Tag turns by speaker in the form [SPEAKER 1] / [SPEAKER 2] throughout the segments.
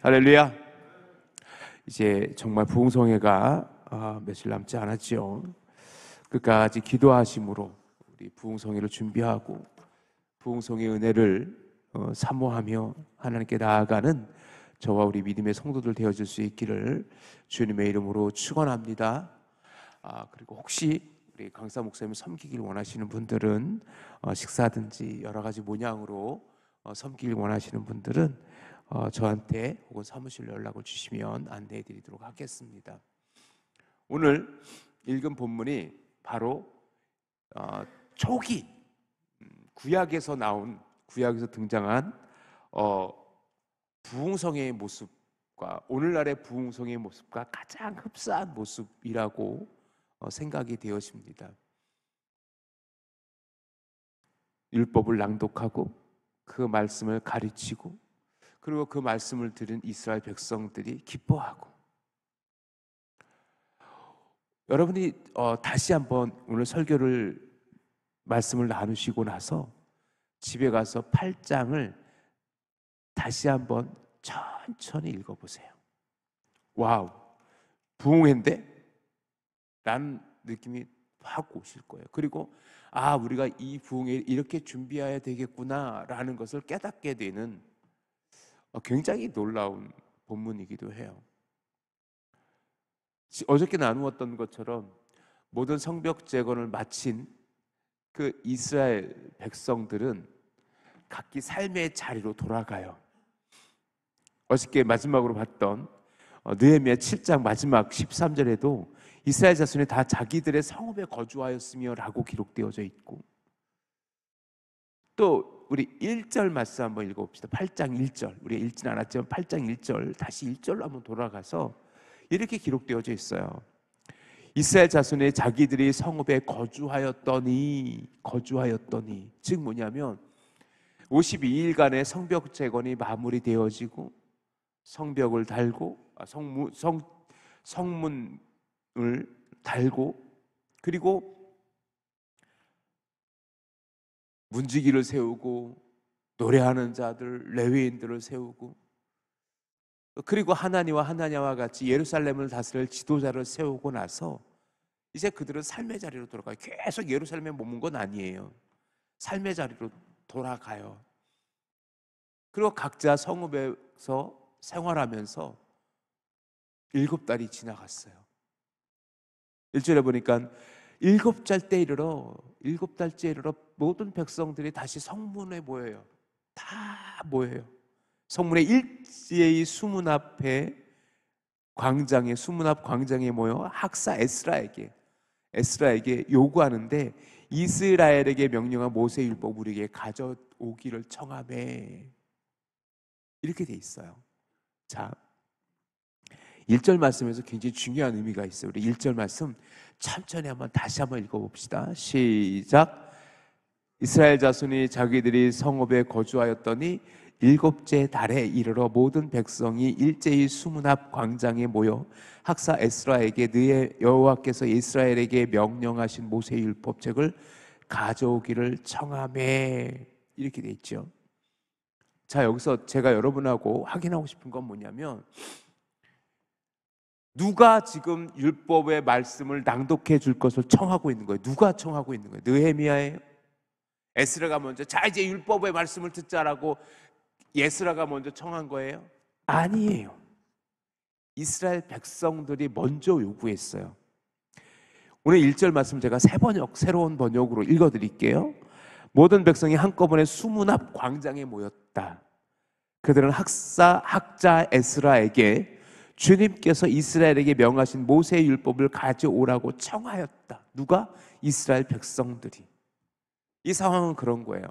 [SPEAKER 1] 할렐루야. 이제 정말 부흥성회가 며칠 남지 않았죠. 끝까지 기도하심으로 우리 부흥성회를 준비하고 부흥성회의 은혜를 사모하며 하나님께 나아가는 저와 우리 믿음의 성도들 되어줄 수 있기를 주님의 이름으로 축원합니다. 그리고 혹시 우리 강사 목사님 섬기길 원하시는 분들은 식사든지 여러 가지 모양으로 섬기길 원하시는 분들은 저한테 혹은 사무실로 연락을 주시면 안내해 드리도록 하겠습니다. 오늘 읽은 본문이 바로 초기 구약에서 등장한 부흥성회의 모습과 오늘날의 부흥성회의 모습과 가장 흡사한 모습이라고 생각이 되어집니다. 율법을 낭독하고 그 말씀을 가르치고 그리고 그 말씀을 들은 이스라엘 백성들이 기뻐하고, 여러분이 다시 한번 오늘 말씀을 나누시고 나서 집에 가서 8장을 다시 한번 천천히 읽어보세요. 와우, 부흥회인데? 라는 느낌이 확 오실 거예요. 그리고 우리가 이 부흥회를 이렇게 준비해야 되겠구나 라는 것을 깨닫게 되는 굉장히 놀라운 본문이기도 해요. 어저께 나누었던 것처럼 모든 성벽 재건을 마친 그 이스라엘 백성들은 각기 삶의 자리로 돌아가요. 어저께 마지막으로 봤던 느헤미야 7장 마지막 13절에도 이스라엘 자손이 다 자기들의 성읍에 거주하였으며 라고 기록되어져 있고, 또 우리 1절 말씀 한번 읽어봅시다. 8장 1절. 우리가 읽진 않았지만 8장 1절 다시 1절로 한번 돌아가서 이렇게 기록되어져 있어요. 이스라엘 자손의 자기들이 성읍에 거주하였더니, 즉 뭐냐면 52일간의 성벽 재건이 마무리되어지고 성벽을 달고 성문을 달고, 그리고 문지기를 세우고 노래하는 자들 레위인들을 세우고, 그리고 하나니와 하나냐와 같이 예루살렘을 다스릴 지도자를 세우고 나서 이제 그들은 삶의 자리로 돌아가요. 계속 예루살렘에 머문 건 아니에요. 삶의 자리로 돌아가요. 그리고 각자 성읍에서 생활하면서 7달이 지나갔어요. 1절에 보니까 7달째 이르러 모든 백성들이 다시 성문에 모여요. 다 모여요. 성문의 일제히 수문 앞 광장에 모여 학사 에스라에게 요구하는데, 이스라엘에게 명령한 모세율법 우리에게 가져오기를 청하매, 이렇게 돼 있어요. 자, 1절 말씀에서 굉장히 중요한 의미가 있어요. 우리 1절 말씀 천천히 다시 한번 읽어봅시다. 시작. 이스라엘 자손이 자기들이 성읍에 거주하였더니 7째 달에 이르러 모든 백성이 일제히 수문 앞 광장에 모여 학사 에스라에게 너의 여호와께서 이스라엘에게 명령하신 모세의 율법책을 가져오기를 청하매, 이렇게 돼 있죠. 자, 여기서 제가 여러분하고 확인하고 싶은 건 뭐냐면, 누가 지금 율법의 말씀을 낭독해 줄 것을 청하고 있는 거예요? 누가 청하고 있는 거예요? 느헤미야예요? 에스라가 먼저 자 이제 율법의 말씀을 듣자라고 에스라가 먼저 청한 거예요? 아니에요. 이스라엘 백성들이 먼저 요구했어요. 오늘 1절 말씀 제가 새로운 번역으로 읽어드릴게요. 모든 백성이 한꺼번에 수문 앞 광장에 모였다. 그들은 학자 에스라에게 주님께서 이스라엘에게 명하신 모세의 율법을 가져오라고 청하였다. 누가? 이스라엘 백성들이. 이 상황은 그런 거예요.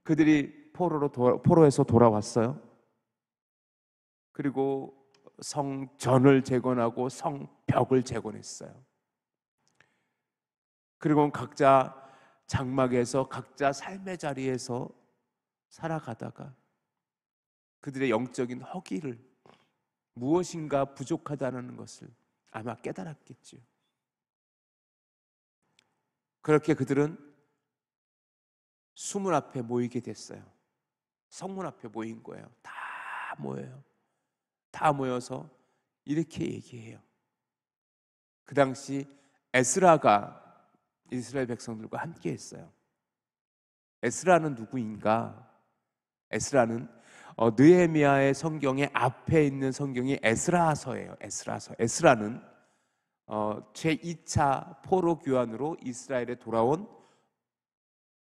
[SPEAKER 1] 그들이 포로에서 돌아왔어요. 그리고 성전을 재건하고 성벽을 재건했어요. 그리고 각자 장막에서 각자 삶의 자리에서 살아가다가 그들의 영적인 허기를, 무엇인가 부족하다는 것을 아마 깨달았겠죠. 그렇게 그들은 수문 앞에 모이게 됐어요. 성문 앞에 모인 거예요. 다 모여요. 다 모여서 이렇게 얘기해요. 그 당시 에스라가 이스라엘 백성들과 함께 했어요. 에스라는 누구인가? 에스라는 느헤미야의 성경의 앞에 있는 성경이 에스라서예요. 에스라서. 에스라는 제2차 포로 귀환으로 이스라엘에 돌아온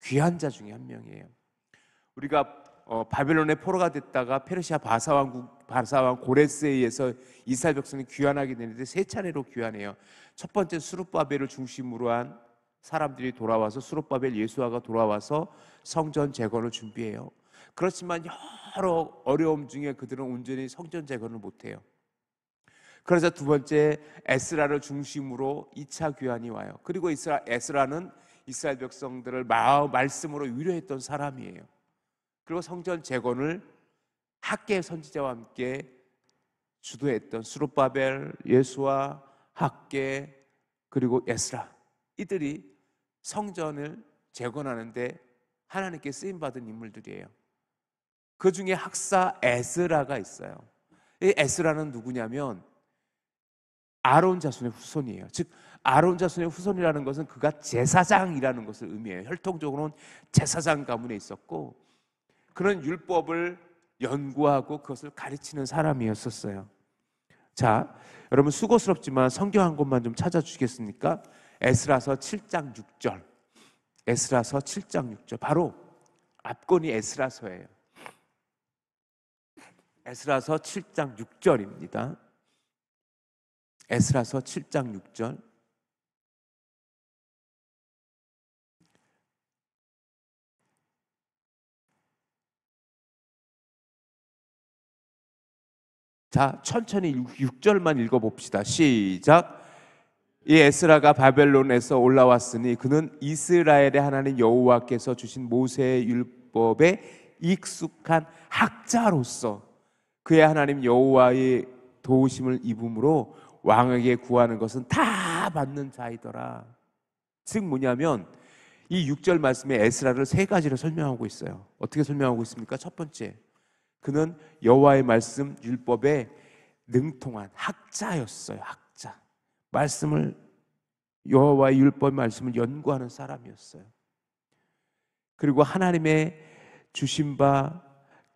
[SPEAKER 1] 귀환자 중에 한 명이에요. 우리가 바벨론의 포로가 됐다가 페르시아 바사왕 고레스에 의해서 이스라엘 백성이 귀환하게 되는데 세 차례로 귀환해요. 첫 번째 수룹바벨을 중심으로 한 사람들이 돌아와서 수룹바벨 예수아가 돌아와서 성전 재건을 준비해요. 그렇지만 여러 어려움 중에 그들은 온전히 성전 재건을 못해요. 그래서 두 번째 에스라를 중심으로 2차 귀환이 와요. 그리고 에스라는 이스라엘 백성들을 말씀으로 위로했던 사람이에요. 그리고 성전 재건을 학계 선지자와 함께 주도했던 수룹바벨, 예수와 학계 그리고 에스라, 이들이 성전을 재건하는데 하나님께 쓰임받은 인물들이에요. 그 중에 학사 에스라가 있어요. 이 에스라는 누구냐면 아론 자손의 후손이에요. 즉 아론 자손의 후손이라는 것은 그가 제사장이라는 것을 의미해요. 혈통적으로는 제사장 가문에 있었고 그런 율법을 연구하고 그것을 가르치는 사람이었었어요. 자, 여러분 수고스럽지만 성경 한 곳만 좀 찾아주시겠습니까? 에스라서 7장 6절. 에스라서 7장 6절. 바로 앞권이 에스라서예요. 에스라서 7장 6절입니다. 에스라서 7장 6절. 자, 천천히 6절만 읽어봅시다. 시작. 이 에스라가 바벨론에서 올라왔으니 그는 이스라엘의 하나님 여호와께서 주신 모세의 율법에 익숙한 학자로서 그의 하나님 여호와의 도우심을 입음으로 왕에게 구하는 것은 다 받는 자이더라. 즉 뭐냐면 이 6절 말씀에 에스라를 세 가지로 설명하고 있어요. 어떻게 설명하고 있습니까? 첫 번째, 그는 여호와의 말씀 율법에 능통한 학자였어요. 학자. 말씀을 여호와의 율법 말씀을 연구하는 사람이었어요. 그리고 하나님의 주신 바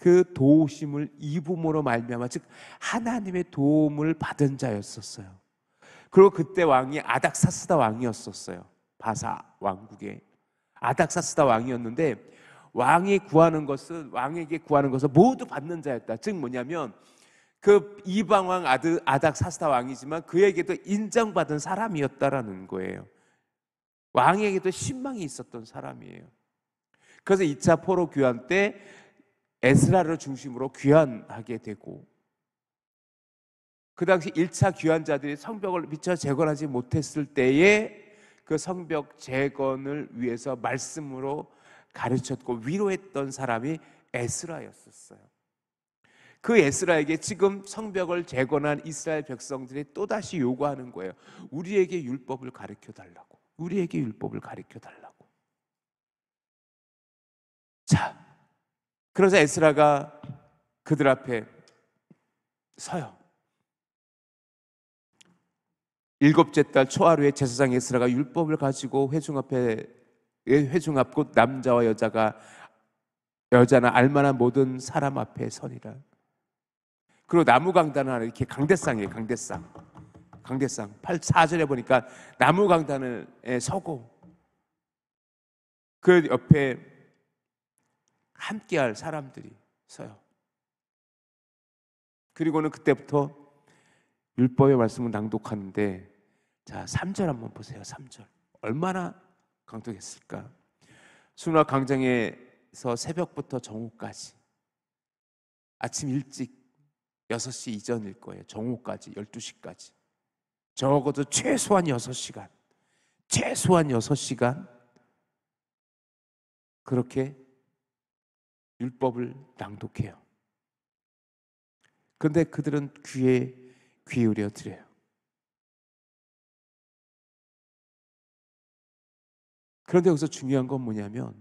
[SPEAKER 1] 그 도우심을 입음으로 말미암아 즉 하나님의 도움을 받은 자였었어요. 그리고 그때 왕이 아닥사스다 왕이었었어요. 바사 왕국의 아닥사스다 왕이었는데 왕에게 구하는 것은 모두 받는 자였다. 즉 뭐냐면 그 이방 왕 아닥사스다 왕이지만 그에게도 인정받은 사람이었다라는 거예요. 왕에게도 신망이 있었던 사람이에요. 그래서 2차 포로 귀환 때 에스라를 중심으로 귀환하게 되고 그 당시 1차 귀환자들이 성벽을 미처 재건하지 못했을 때에 그 성벽 재건을 위해서 말씀으로 가르쳤고 위로했던 사람이 에스라였었어요. 그 에스라에게 지금 성벽을 재건한 이스라엘 백성들이 또다시 요구하는 거예요. 우리에게 율법을 가르쳐 달라고. 우리에게 율법을 가르쳐 달라고. 자, 그래서 에스라가 그들 앞에 서요. 7째 달 초하루에 제사장 에스라가 율법을 가지고 회중 앞 곧 남자와 여자나 알만한 모든 사람 앞에 서니라. 그리고 나무 강단을 하나 이렇게 강대상이에요. 강대상 4절에 보니까 나무 강단에 서고 그 옆에 함께할 사람들이 서요. 그리고는 그때부터 율법의 말씀을 낭독하는데 자 3절 한번 보세요. 3절 얼마나 강독했을까. 수나 광장에서 새벽부터 정오까지 아침 일찍 6시 이전일 거예요. 정오까지 12시까지 적어도 최소한 6시간 그렇게 율법을 낭독해요. 그런데 그들은 귀에 기울여 드려요. 그런데 여기서 중요한 건 뭐냐면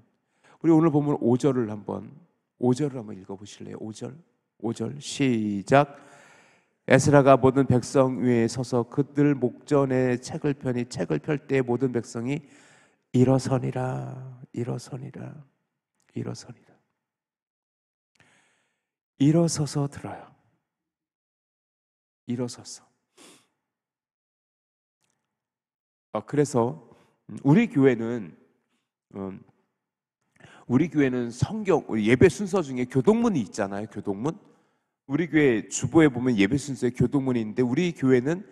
[SPEAKER 1] 우리 오늘 보면 5절을 한번 읽어보실래요? 5절 시작. 에스라가 모든 백성 위에 서서 그들 목전에 책을 펴니 책을 펼 때 모든 백성이 일어서니라 일어서니라 일어서니라. 일어서서 들어요. 일어서서. 그래서 우리 교회는 성경 예배 순서 중에 교동문이 있잖아요. 교동문. 우리 교회 주보에 보면 예배 순서에 교동문이 있는데 우리 교회는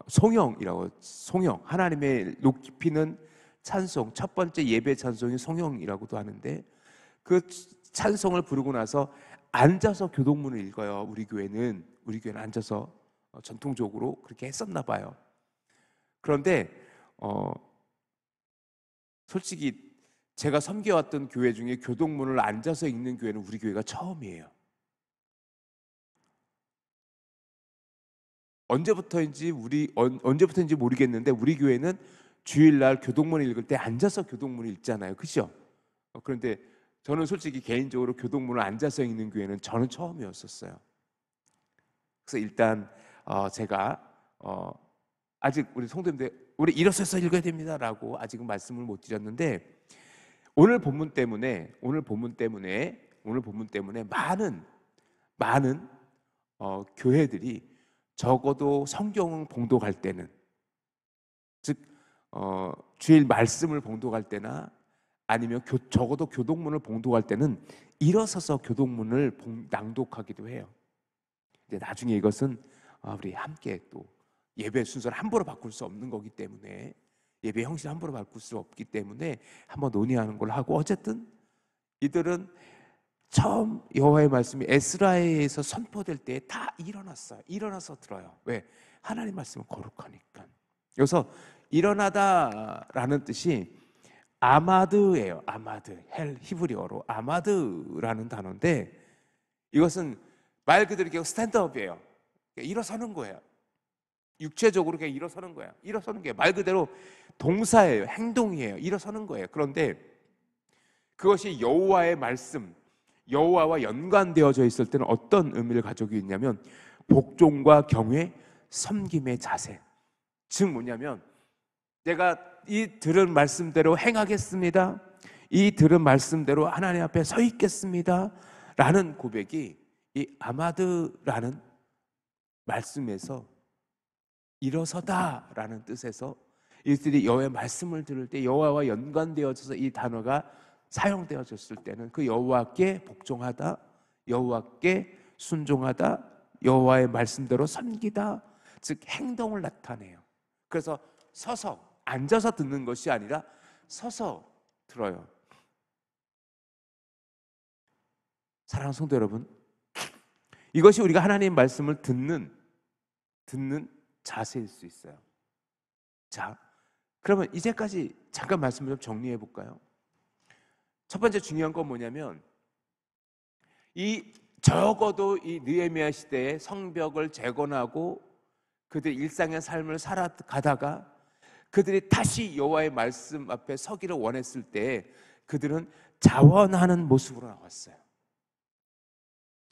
[SPEAKER 1] 송영이라고, 송영, 하나님의 높이는 찬송, 첫 번째 예배 찬송이 송영이라고도 하는데, 그 찬송을 부르고 나서 앉아서 교동문을 읽어요. 우리 교회는 앉아서 전통적으로 그렇게 했었나 봐요. 그런데 솔직히 제가 섬겨왔던 교회 중에 교동문을 앉아서 읽는 교회는 우리 교회가 처음이에요. 언제부터인지 모르겠는데 우리 교회는 주일날 교동문을 읽을 때 앉아서 교동문을 읽잖아요. 그죠? 그런데 저는 솔직히 개인적으로 교동문을 앉아서 읽는 교회는 저는 처음이었었어요. 그래서 일단 제가 아직 우리 성도님들 우리 일어서서 읽어야 됩니다라고 아직은 말씀을 못 드렸는데, 오늘 본문 때문에 많은 교회들이 적어도 성경 봉독할 때는, 즉 주일 말씀을 봉독할 때나 아니면 적어도 교동문을 봉독할 때는 일어서서 교동문을 낭독하기도 해요. 근데 나중에 이것은 우리 함께 또 예배 순서를 함부로 바꿀 수 없는 거기 때문에, 예배 형식을 함부로 바꿀 수 없기 때문에 한번 논의하는 걸 하고, 어쨌든 이들은 처음 여호와의 말씀이 에스라에서 선포될 때 다 일어났어요. 일어나서 들어요. 왜? 하나님 말씀은 거룩하니까. 여기서 일어나다라는 뜻이 아마드예요. 아마드, 히브리어로 아마드라는 단어인데, 이것은 말 그대로 그냥 스탠드업이에요. 일어서는 거예요. 육체적으로 그냥 일어서는 거예요. 일어서는 게 말 그대로 동사예요. 행동이에요. 일어서는 거예요. 그런데 그것이 여호와의 말씀, 여호와와 연관되어져 있을 때는 어떤 의미를 가지고 있냐면 복종과 경외, 섬김의 자세. 즉 뭐냐면, 내가 이 들은 말씀대로 행하겠습니다, 이 들은 말씀대로 하나님 앞에 서 있겠습니다 라는 고백이 이 아마드라는 말씀에서, 일어서다 라는 뜻에서, 이들이 여호와의 말씀을 들을 때 여호와와 연관되어져서 이 단어가 사용되어졌을 때는 그 여호와께 복종하다, 여호와께 순종하다, 여호와의 말씀대로 섬기다, 즉 행동을 나타내요. 그래서 서서, 앉아서 듣는 것이 아니라 서서 들어요. 사랑하는 성도 여러분, 이것이 우리가 하나님 말씀을 듣는 자세일 수 있어요. 자, 그러면 이제까지 잠깐 말씀을 좀 정리해 볼까요? 첫 번째 중요한 건 뭐냐면, 적어도 이 느헤미야 시대에 성벽을 재건하고 그들 일상의 삶을 살아가다가 그들이 다시 여호와의 말씀 앞에 서기를 원했을 때 그들은 자원하는 모습으로 나왔어요.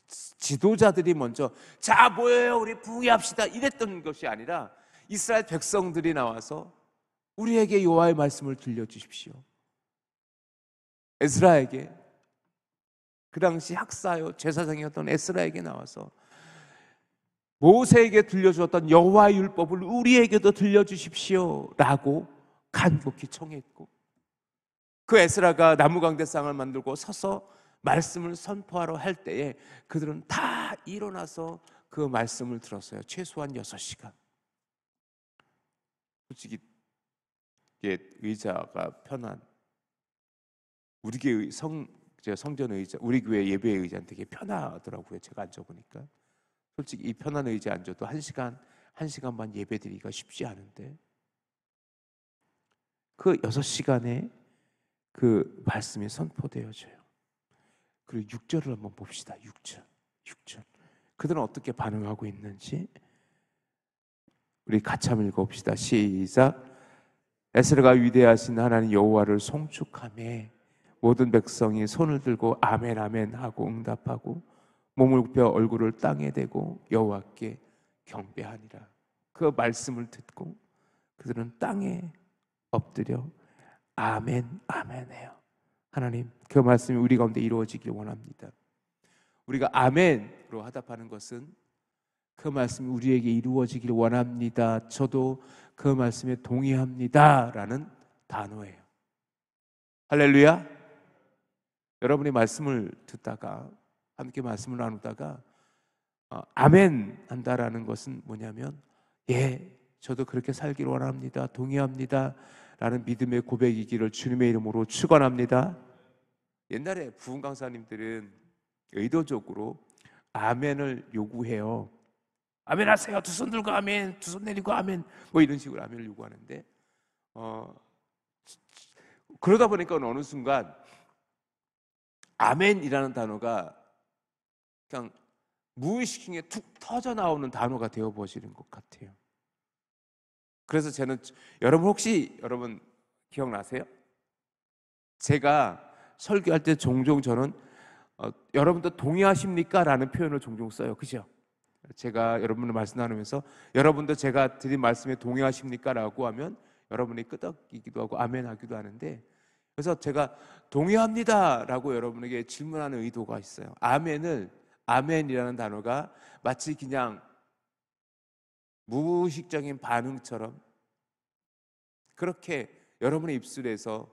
[SPEAKER 1] 지도자들이 먼저 자 모여요, 우리 부흥합시다 이랬던 것이 아니라 이스라엘 백성들이 나와서 우리에게 여호와의 말씀을 들려주십시오. 에스라에게, 그 당시 학사요 제사장이었던 에스라에게 나와서 모세에게 들려주었던 여호와의 율법을 우리에게도 들려주십시오 라고 간곡히 청했고, 그 에스라가 나무강대상을 만들고 서서 말씀을 선포하러 할 때에 그들은 다 일어나서 그 말씀을 들었어요. 최소한 6시간. 솔직히 의자가 편한, 우리 교회 성전 의자, 우리 교회 예배 의자는 되게 편하더라고요. 제가 앉아보니까. 솔직히 이 편한 의자에 앉아도 1시간 반 예배 드리기가 쉽지 않은데, 그 6시간에 그 말씀이 선포되어져요. 그리고 6절을 한번 봅시다. 6절. 그들은 어떻게 반응하고 있는지 우리 같이 한번 읽어봅시다. 시작. 에스라가 위대하신 하나님 여호와를 송축하며 모든 백성이 손을 들고 아멘 아멘 하고 응답하고 몸을 굽혀 얼굴을 땅에 대고 여호와께 경배하니라. 그 말씀을 듣고 그들은 땅에 엎드려 아멘 아멘 해요. 하나님, 그 말씀이 우리 가운데 이루어지길 원합니다. 우리가 아멘으로 화답하는 것은 그 말씀이 우리에게 이루어지길 원합니다, 저도 그 말씀에 동의합니다 라는 단어예요. 할렐루야. 여러분이 말씀을 듣다가, 함께 말씀을 나누다가 아멘 한다라는 것은 뭐냐면, 예, 저도 그렇게 살기를 원합니다, 동의합니다 라는 믿음의 고백이기를 주님의 이름으로 축원합니다. 옛날에 부흥 강사님들은 의도적으로 아멘을 요구해요. 아멘 하세요. 두 손 들고 아멘, 두 손 내리고 아멘, 뭐 이런 식으로 아멘을 요구하는데 그러다 보니까 어느 순간 아멘이라는 단어가 그냥 무의식 중에 툭 터져 나오는 단어가 되어버리는 것 같아요. 그래서 저는, 여러분 기억나세요? 제가 설교할 때 종종 저는 여러분도 동의하십니까? 라는 표현을 종종 써요. 그죠? 제가 여러분을 말씀 나누면서 여러분도 제가 드린 말씀에 동의하십니까? 라고 하면 여러분이 끄덕이기도 하고 아멘 하기도 하는데, 그래서 제가 동의합니다 라고 여러분에게 질문하는 의도가 있어요. 아멘이라는 단어가 마치 그냥 무의식적인 반응처럼 그렇게 여러분의 입술에서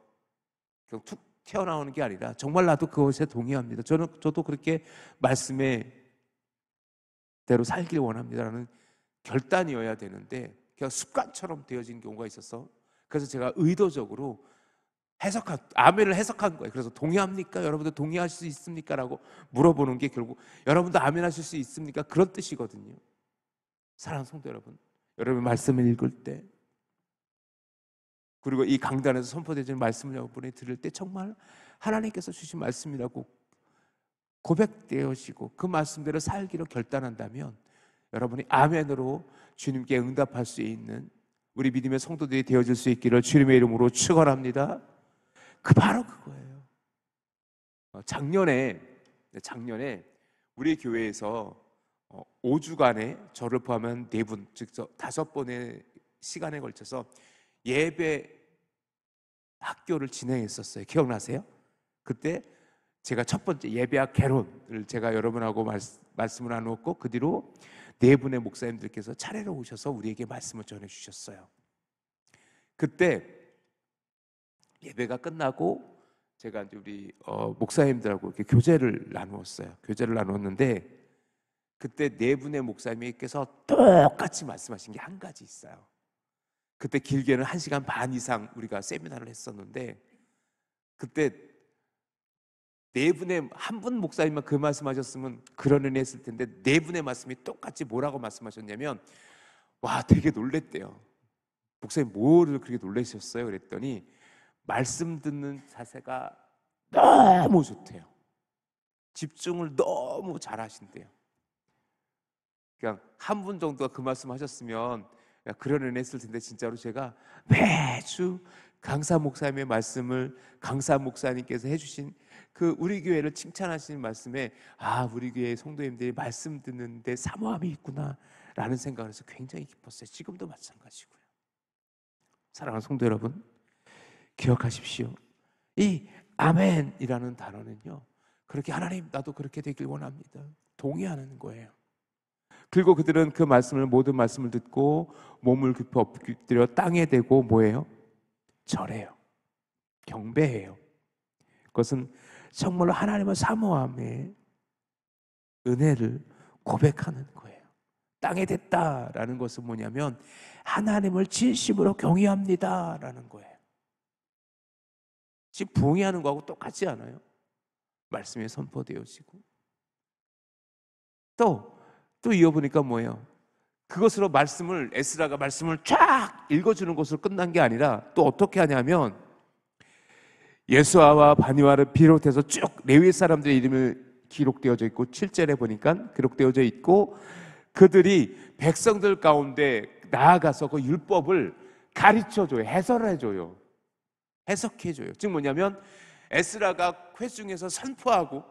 [SPEAKER 1] 그냥 툭 튀어나오는 게 아니라 정말 나도 그것에 동의합니다, 저도 그렇게 말씀에 대로 살길 원합니다라는 결단이어야 되는데 그냥 습관처럼 되어진 경우가 있어서, 그래서 제가 의도적으로 아멘을 해석한 거예요. 그래서 동의합니까? 여러분도 동의하실 수 있습니까? 라고 물어보는 게 결국 여러분도 아멘 하실 수 있습니까? 그런 뜻이거든요. 사랑하는 성도 여러분, 여러분 말씀을 읽을 때, 그리고 이 강단에서 선포되는 말씀을 여러분이 들을 때 정말 하나님께서 주신 말씀이라고 고백되어지고 그 말씀대로 살기로 결단한다면 여러분이 아멘으로 주님께 응답할 수 있는 우리 믿음의 성도들이 되어질 수 있기를 주님의 이름으로 축원합니다. 바로 그거예요. 작년에 우리 교회에서 5주간의 저를 포함한 4분, 즉 5번의 시간에 걸쳐서 예배 학교를 진행했었어요. 기억나세요? 그때 제가 첫 번째 예배학 개론을 제가 여러분하고 말씀을 나누었고, 그 뒤로 4분의 목사님들께서 차례로 오셔서 우리에게 말씀을 전해주셨어요. 그때 예배가 끝나고 제가 이제 우리 목사님들하고 이렇게 교제를 나누었는데, 그때 4분의 목사님께서 똑같이 말씀하신 게 한 가지 있어요. 그때 길게는 1시간 반 이상 우리가 세미나를 했었는데, 그때 4분의 한 분 목사님만 그 말씀하셨으면 그런 은혜 했을 텐데 4분의 말씀이 똑같이 뭐라고 말씀하셨냐면, 와, 되게 놀랬대요. 목사님 뭐를 그렇게 놀라셨어요? 그랬더니 말씀 듣는 자세가 너무 좋대요. 집중을 너무 잘하신대요. 그냥 한 분 정도가 그 말씀하셨으면 그런 은혜 했을 텐데, 진짜로 제가 매주 강사 목사님의 말씀을, 강사 목사님께서 해주신 그 우리 교회를 칭찬하시는 말씀에, 우리 교회 성도님들이 말씀 듣는데 사모함이 있구나 라는 생각을 해서 굉장히 기뻤어요. 지금도 마찬가지고요. 사랑하는 성도 여러분, 기억하십시오. 이 아멘이라는 단어는요, 그렇게 하나님 나도 그렇게 되길 원합니다, 동의하는 거예요. 그리고 그들은 그 말씀을, 모든 말씀을 듣고 몸을 굽혀 엎드려 땅에 대고 뭐예요? 절해요. 경배해요. 그것은 정말로 하나님의 사모함의 은혜를 고백하는 거예요. 땅에 댔다라는 것은 뭐냐면 하나님을 진심으로 경외합니다라는 거예요. 지금 부흥하는 거하고 똑같지 않아요? 말씀이 선포되어지고 또 이어보니까 뭐예요? 그것으로 에스라가 말씀을 쫙 읽어주는 것으로 끝난 게 아니라 또 어떻게 하냐면, 예수아와 바니바를 비롯해서 쭉 레위 사람들의 이름이 기록되어져 있고, 7절에 보니까 기록되어져 있고, 그들이 백성들 가운데 나아가서 그 율법을 가르쳐줘요. 해설해줘요. 해석해줘요. 즉 뭐냐면 에스라가 회중에서 선포하고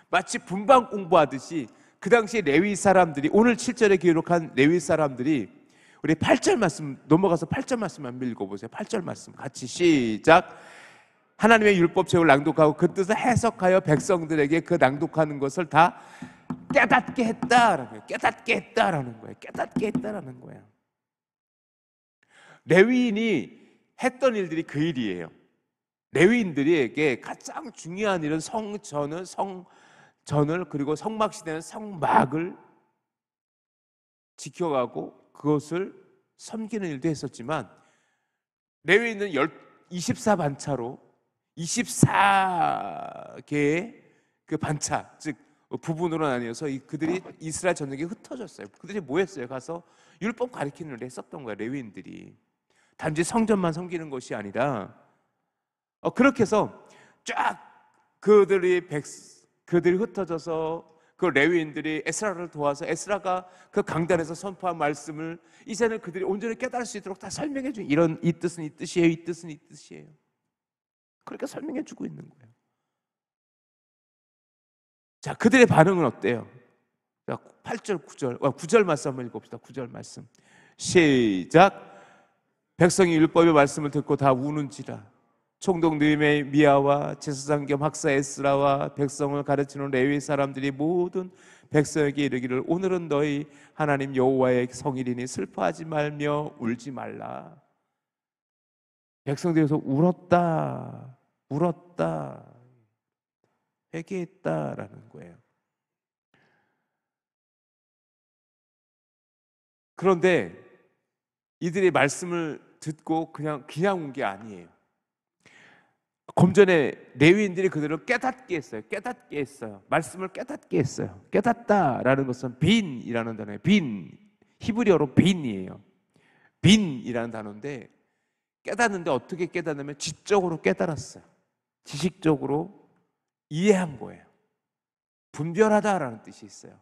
[SPEAKER 1] 마치 분방 공부하듯이 그 당시 레위 사람들이, 오늘 7절에 기록한 레위 사람들이, 우리 8절 말씀 넘어가서 8절 말씀 한번 읽어보세요. 8절 말씀 같이 시작. 하나님의 율법책을 낭독하고 그 뜻을 해석하여 백성들에게 그 낭독하는 것을 다 깨닫게 했다라는 거예요. 깨닫게 했다라는 거예요. 깨닫게 했다라는 거예요. 레위인이 했던 일들이 그 일이에요. 레위인들에게 가장 중요한 일은 성전을 그리고 성막시대는 성막을 지켜가고 그것을 섬기는 일도 했었지만, 레위인은 24반차로 24개의 그 반차, 즉 부분으로 나뉘어서 그들이 이스라엘 전역에 흩어졌어요. 그들이 뭐 했어요? 가서 율법 가르치는 일을 했었던 거예요. 레위인들이 단지 성전만 섬기는 것이 아니라, 그렇게 해서 쫙 그들이 흩어져서 그 레위인들이 에스라를 도와서 에스라가 그 강단에서 선포한 말씀을 이제는 그들이 온전히 깨달을 수 있도록 다 설명해 준, 이 뜻은 이 뜻이에요, 이 뜻은 이 뜻이에요. 그렇게 설명해 주고 있는 거예요. 자, 그들의 반응은 어때요? 8절, 9절 말씀 한번 읽어봅시다. 9절 말씀 시작. 백성이 율법의 말씀을 듣고 다 우는지라. 총독 느헤미야와 제사장 겸 학사 에스라와 백성을 가르치는 레위 사람들이 모든 백성에게 이르기를 오늘은 너희 하나님 여호와의 성일이니 슬퍼하지 말며 울지 말라. 백성들에서 울었다, 회개했다라는 거예요. 그런데 이들의 말씀을 듣고 그냥 온 게 아니에요. 검전에 레위인들이 그들을 깨닫게 했어요. 말씀을 깨닫게 했어요. 깨닫다라는 것은 빈이라는 단어예요. 히브리어로 빈이에요. 빈이라는 단어인데, 깨닫는데 어떻게 깨닫냐면 지적으로 깨달았어요. 지식적으로 이해한 거예요. 분별하다라는 뜻이 있어요.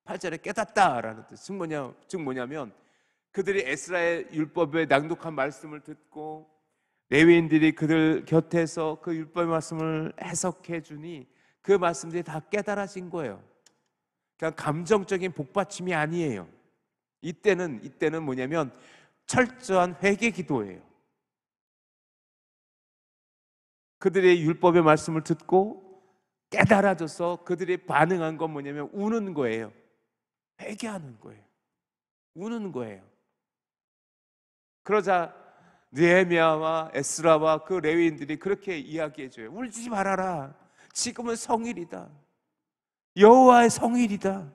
[SPEAKER 1] 8절에 깨닫다라는 뜻. 즉 뭐냐면 그들이 에스라의 율법에 낭독한 말씀을 듣고 레위인들이 그들 곁에서 그 율법의 말씀을 해석해 주니 그 말씀들이 다 깨달아진 거예요. 그냥 감정적인 복받침이 아니에요. 이때는 뭐냐면 철저한 회개 기도예요. 그들의 율법의 말씀을 듣고 깨달아져서 그들이 반응한 건 뭐냐면 우는 거예요. 회개하는 거예요. 우는 거예요. 그러자 느헤미야와 에스라와 그 레위인들이 그렇게 이야기해줘요. 울지 말아라. 지금은 성일이다. 여호와의 성일이다.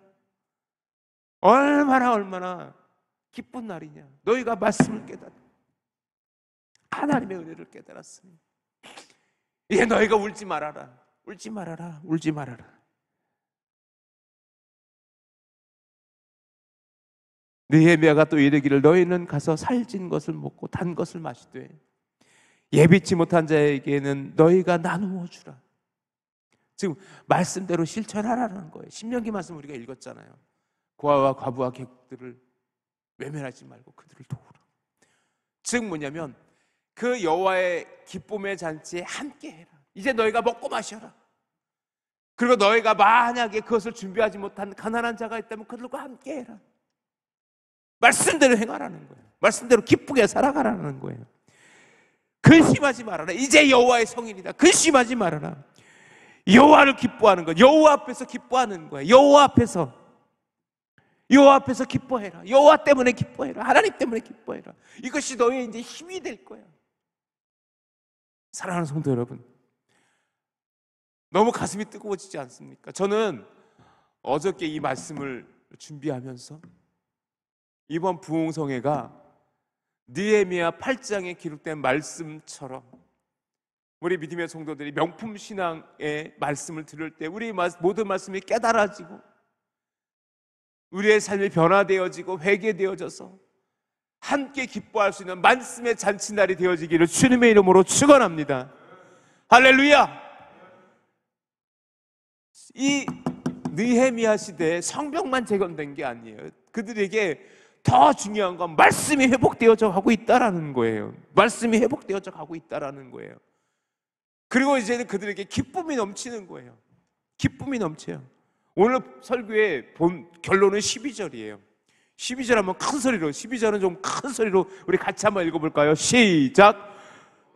[SPEAKER 1] 얼마나 기쁜 날이냐. 너희가 말씀을 깨달아 하나님의 은혜를 깨달았으니 이제 너희가 울지 말아라. 울지 말아라. 느헤미야가 또 이르기를 너희는 가서 살진 것을 먹고 단 것을 마시되 예비치 못한 자에게는 너희가 나누어 주라. 지금 말씀대로 실천하라는 거예요. 신명기 말씀 우리가 읽었잖아요. 고아와 과부와 객들을 외면하지 말고 그들을 도우라. 즉 뭐냐면 그 여호와의 기쁨의 잔치에 함께 해라. 이제 너희가 먹고 마셔라. 그리고 너희가 만약에 그것을 준비하지 못한 가난한 자가 있다면 그들과 함께 해라. 말씀대로 행하라는 거예요. 말씀대로 기쁘게 살아가라는 거예요. 근심하지 말아라. 이제 여호와의 성인이다. 근심하지 말아라. 여호와를 기뻐하는 것, 여호와 앞에서 기뻐하는 거예요. 여호와 앞에서 기뻐해라. 여호와 때문에 기뻐해라. 하나님 때문에 기뻐해라. 이것이 너의 이제 힘이 될 거야. 사랑하는 성도 여러분, 너무 가슴이 뜨거워지지 않습니까? 저는 어저께 이 말씀을 준비하면서 이번 부흥성회가 느헤미야 8장에 기록된 말씀처럼 우리 믿음의 성도들이 명품 신앙의 말씀을 들을 때 우리 모든 말씀이 깨달아지고 우리의 삶이 변화되어지고 회개되어져서 함께 기뻐할 수 있는 말씀의 잔치날이 되어지기를 주님의 이름으로 축원합니다. 할렐루야. 이 느헤미야 시대에 성벽만 재건된 게 아니에요. 그들에게 더 중요한 건 말씀이 회복되어져 가고 있다라는 거예요. 말씀이 회복되어져 가고 있다라는 거예요. 그리고 이제는 그들에게 기쁨이 넘치는 거예요. 기쁨이 넘쳐요. 오늘 설교의 본 결론은 12절이에요. 12절 한번 큰 소리로, 12절은 좀 큰 소리로 우리 같이 한번 읽어볼까요? 시작!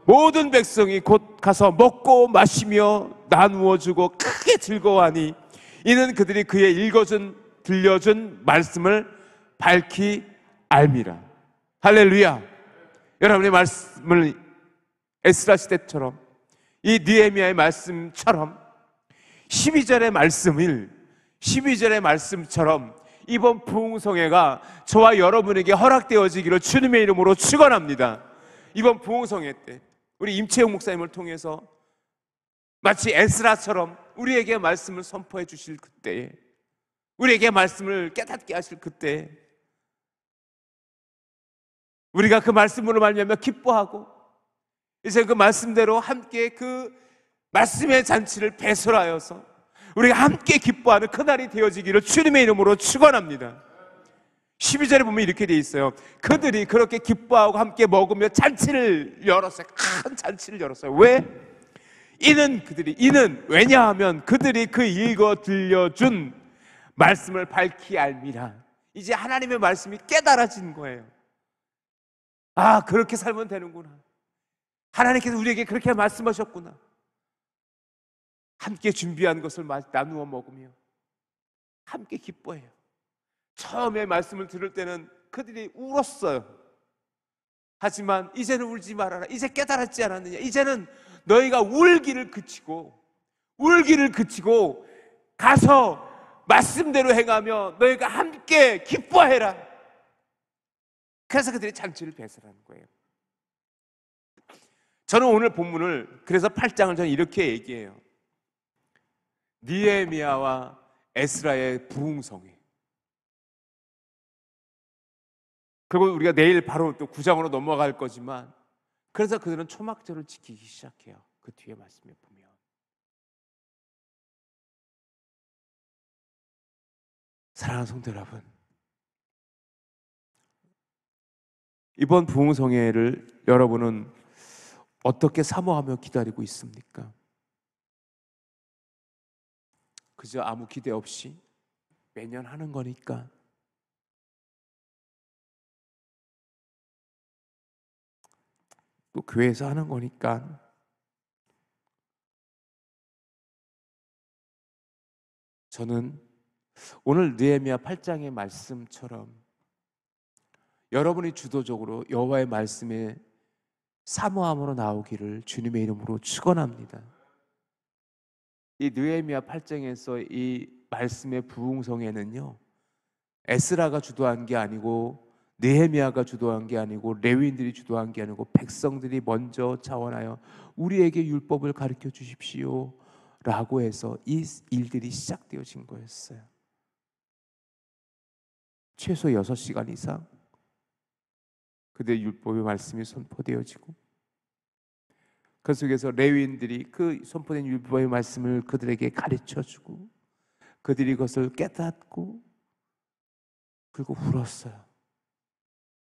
[SPEAKER 1] 모든 백성이 곧 가서 먹고 마시며 나누어 주고 크게 즐거워하니 이는 그들이 그의 읽어준 들려준 말씀을 밝히 알미라. 할렐루야. 여러분의 말씀을 에스라 시대처럼 이 느헤미야의 말씀처럼 12절의 말씀처럼 이번 부흥성회가 저와 여러분에게 허락되어지기를 주님의 이름으로 축원합니다. 이번 부흥성회 때 우리 임채용 목사님을 통해서 마치 에스라처럼 우리에게 말씀을 선포해 주실 그때에, 우리에게 말씀을 깨닫게 하실 그때에 우리가 그 말씀으로 말미암아 기뻐하고 이제 그 말씀대로 함께 그 말씀의 잔치를 배설하여서 우리가 함께 기뻐하는 그날이 되어지기를 주님의 이름으로 축원합니다. 12절에 보면 이렇게 돼 있어요. 그들이 그렇게 기뻐하고 함께 먹으며 잔치를 열었어요. 큰 잔치를 열었어요. 왜? 이는 왜냐하면 그들이 그 읽어 들려준 말씀을 밝히 알미라. 이제 하나님의 말씀이 깨달아진 거예요. 아, 그렇게 살면 되는구나. 하나님께서 우리에게 그렇게 말씀하셨구나. 함께 준비한 것을 나누어 먹으며 함께 기뻐해요. 처음에 말씀을 들을 때는 그들이 울었어요. 하지만 이제는 울지 말아라. 이제 깨달았지 않았느냐. 이제는 너희가 울기를 그치고 가서 말씀대로 행하며 너희가 함께 기뻐해라. 그래서 그들이 잔치를 배설하는 거예요. 저는 오늘 본문을, 그래서 8장을 저는 이렇게 얘기해요. 느헤미야와 에스라의 부흥성회. 그리고 우리가 내일 바로 또 9장으로 넘어갈 거지만, 그래서 그들은 초막절을 지키기 시작해요. 그 뒤에 말씀에 보면 사랑하는 성도 여러분, 이번 부흥성회를 여러분은 어떻게 사모하며 기다리고 있습니까? 그저 아무 기대 없이 매년 하는 거니까, 또 교회에서 하는 거니까, 저는 오늘 느헤미야 8장의 말씀처럼 여러분이 주도적으로 여호와의 말씀에 사모함으로 나오기를 주님의 이름으로 축원합니다. 이 느헤미야 8장에서 이 말씀의 부흥성회는요, 에스라가 주도한 게 아니고, 느헤미야가 주도한 게 아니고, 레위인들이 주도한 게 아니고, 백성들이 먼저 자원하여 우리에게 율법을 가르쳐 주십시오 라고 해서 이 일들이 시작되어진 거였어요. 최소 6시간 이상 그들의 율법의 말씀이 선포되어지고, 그 속에서 레위인들이 그 선포된 율법의 말씀을 그들에게 가르쳐주고, 그들이 그것을 깨닫고 그리고 울었어요.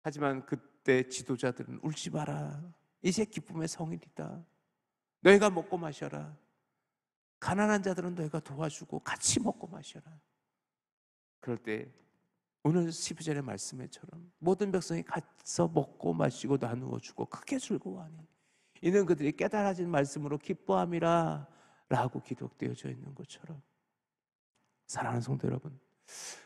[SPEAKER 1] 하지만 그때 지도자들은 울지 마라. 이제 기쁨의 성일이다. 너희가 먹고 마셔라. 가난한 자들은 너희가 도와주고 같이 먹고 마셔라. 그럴 때 오늘 12절의 말씀에처럼 모든 백성이 가서 먹고 마시고 나누어 주고 크게 즐거워하니 이는 그들이 깨달아진 말씀으로 기뻐함이라 라고 기록되어져 있는 것처럼, 사랑하는 성도 여러분,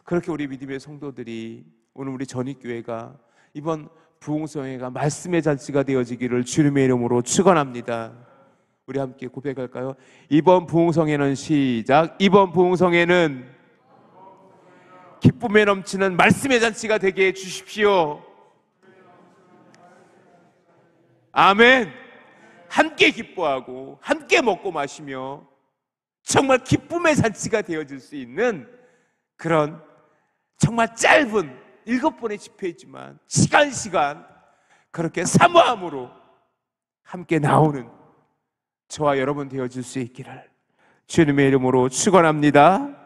[SPEAKER 1] 그렇게 우리 믿음의 성도들이, 오늘 우리 전익교회가 이번 부흥성회가 말씀의 잔치가 되어지기를 주님의 이름으로 축원합니다. 우리 함께 고백할까요? 이번 부흥성회는 시작. 이번 부흥성회는 기쁨에 넘치는 말씀의 잔치가 되게 해 주십시오. 아멘. 함께 기뻐하고 함께 먹고 마시며 정말 기쁨의 잔치가 되어질 수 있는 그런 정말 짧은 7번의 집회이지만 시간 그렇게 사모함으로 함께 나오는 저와 여러분 되어질 수 있기를 주님의 이름으로 축원합니다.